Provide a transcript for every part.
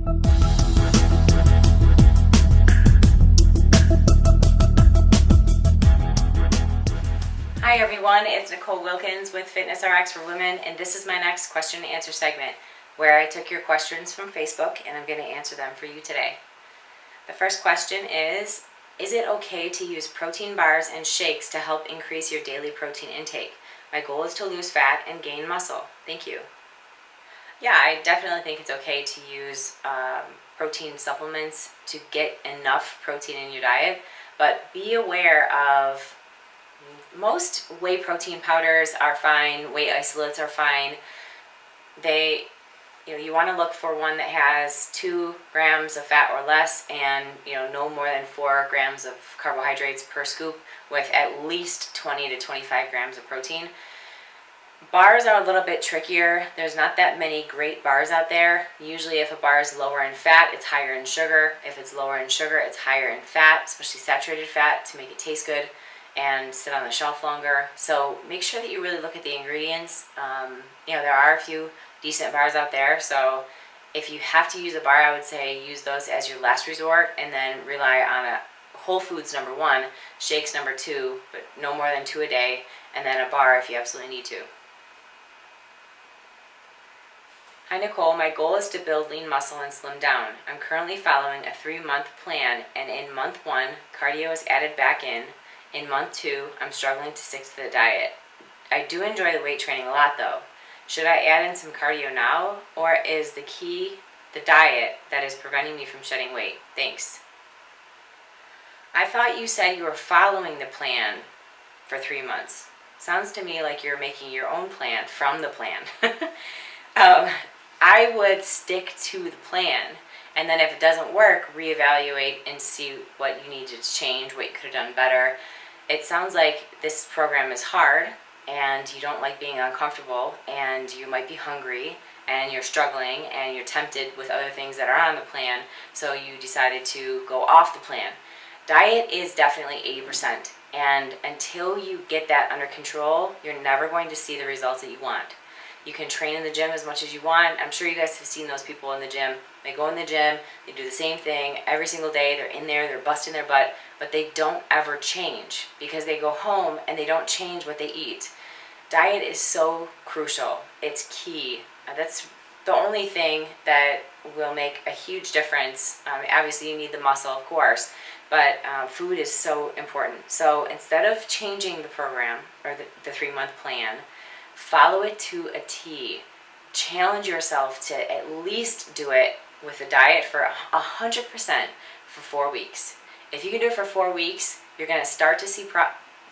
Hi everyone, it's Nicole Wilkins with FitnessRx for Women, and this is my next question and answer segment where I took your questions from Facebook and I'm going to answer them for you today. The first question is it okay to use protein bars and shakes to help increase your daily protein intake? My goal is to lose fat and gain muscle. Thank you. Yeah, I definitely think it's okay to use protein supplements to get enough protein in your diet, but be aware of most whey protein powders are fine, whey isolates are fine. You want to look for one that has 2 grams of fat or less and no more than 4 grams of carbohydrates per scoop with at least 20 to 25 grams of protein. Bars are a little bit trickier. There's not that many great bars out there. Usually if a bar is lower in fat, it's higher in sugar. If it's lower in sugar, it's higher in fat, especially saturated fat, to make it taste good and sit on the shelf longer. So make sure that you really look at the ingredients. There are a few decent bars out there, so if you have to use a bar, I would say use those as your last resort and then rely on a whole foods number 1, shakes number 2, but no more than 2 a day, and then a bar if you absolutely need to. Hi Nicole, my goal is to build lean muscle and slim down. I'm currently following a 3-month plan, and in month 1, cardio is added back in. In month 2, I'm struggling to stick to the diet. I do enjoy the weight training a lot though. Should I add in some cardio now, or is the key the diet that is preventing me from shedding weight? Thanks. I thought you said you were following the plan for 3 months. Sounds to me like you're making your own plan from the plan. I would stick to the plan, and then if it doesn't work, reevaluate and see what you need to change, what you could have done better. It sounds like this program is hard and you don't like being uncomfortable and you might be hungry and you're struggling and you're tempted with other things that are on the plan, so you decided to go off the plan. Diet is definitely 80%, and until you get that under control, you're never going to see the results that you want. You can train in the gym as much as you want. I'm sure you guys have seen those people in the gym. They go in the gym, they do the same thing every single day. They're in there, they're busting their butt, but they don't ever change because they go home and they don't change what they eat. Diet is so crucial. It's key. That's the only thing that will make a huge difference. Obviously, you need the muscle, of course, but food is so important. So instead of changing the program or the 3-month plan, follow it to a T. Challenge yourself to at least do it with a diet for 100% for 4 weeks. If you can do it for 4 weeks, you're going to start to see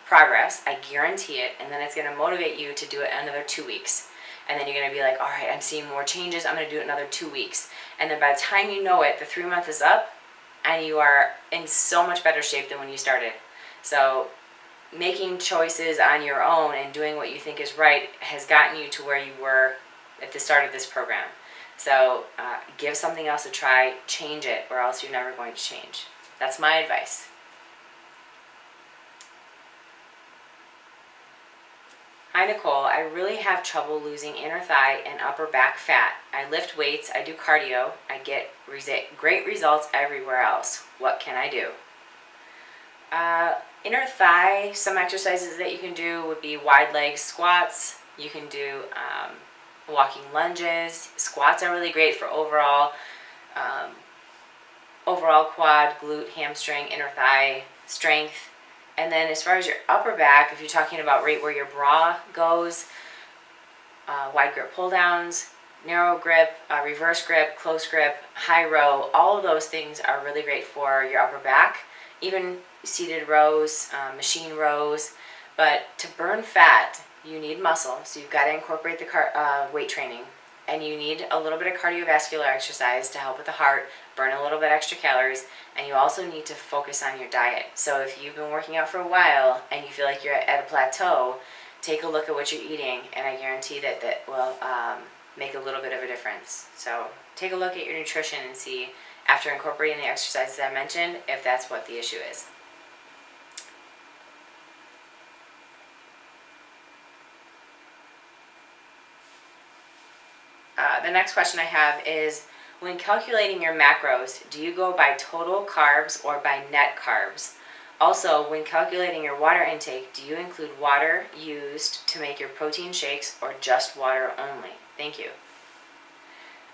progress. I guarantee it. And then it's going to motivate you to do it another 2 weeks. And then you're going to be like, all right, I'm seeing more changes. I'm going to do it another 2 weeks. And then by the time you know it, the 3 month is up and you are in so much better shape than when you started. So making choices on your own and doing what you think is right has gotten you to where you were at the start of this program. So give something else a try, change it, or else you're never going to change. That's my advice. Hi Nicole, I really have trouble losing inner thigh and upper back fat. I lift weights, I do cardio, I get great results everywhere else. What can I do? Inner thigh, some exercises that you can do would be wide leg squats. You can do walking lunges. Squats are really great for overall quad, glute, hamstring, inner thigh strength. And then as far as your upper back, if you're talking about right where your bra goes, wide grip pull downs, narrow grip, reverse grip, close grip, high row, all of those things are really great for your upper back. Even seated rows, machine rows. But to burn fat, you need muscle, so you've got to incorporate the weight training. And you need a little bit of cardiovascular exercise to help with the heart, burn a little bit extra calories, and you also need to focus on your diet. So if you've been working out for a while and you feel like you're at a plateau, take a look at what you're eating, and I guarantee that will make a little bit of a difference. So take a look at your nutrition and see, after incorporating the exercises I mentioned, if that's what the issue is. The next question I have is, When calculating your macros, do you go by total carbs or by net carbs? Also, when calculating your water intake, do you include water used to make your protein shakes or just water only? Thank you.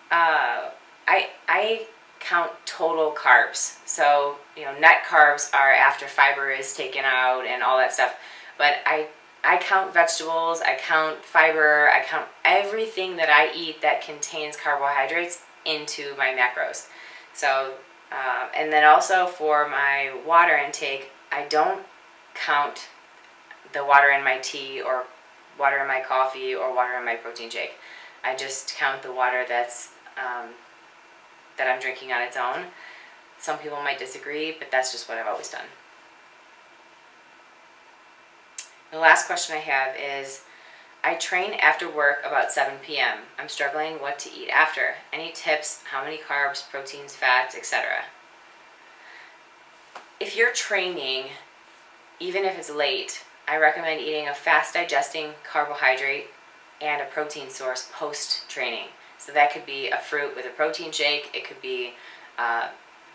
I count total carbs. So, net carbs are after fiber is taken out and all that stuff. But I count vegetables, I count fiber, I count everything that I eat that contains carbohydrates into my macros. So, and then also for my water intake, I don't count the water in my tea or water in my coffee or water in my protein shake. I just count the water that I'm drinking on its own. Some people might disagree, but that's just what I've always done. The last question I have is, I train after work about 7 p.m. I'm struggling what to eat after. Any tips? How many carbs, proteins, fats, etc.? If you're training, even if it's late, I recommend eating a fast digesting carbohydrate and a protein source post-training. So that could be a fruit with a protein shake. It could be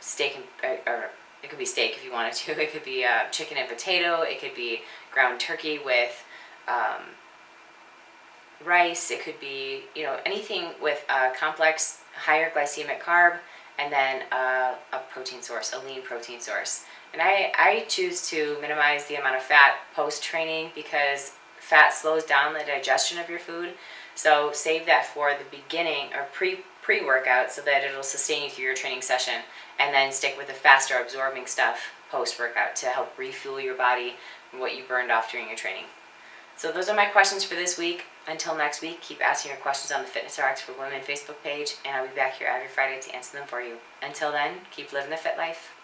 steak, or it could be steak if you wanted to. It could be chicken and potato. It could be ground turkey with rice. It could be anything with a complex, higher glycemic carb, and then a protein source, a lean protein source. And I choose to minimize the amount of fat post-training because fat slows down the digestion of your food. So save that for the beginning or pre-workout so that it'll sustain you through your training session, and then stick with the faster absorbing stuff post-workout to help refuel your body and what you burned off during your training. So those are my questions for this week. Until next week, keep asking your questions on the FitnessRx for Women Facebook page, and I'll be back here every Friday to answer them for you. Until then, keep living the fit life.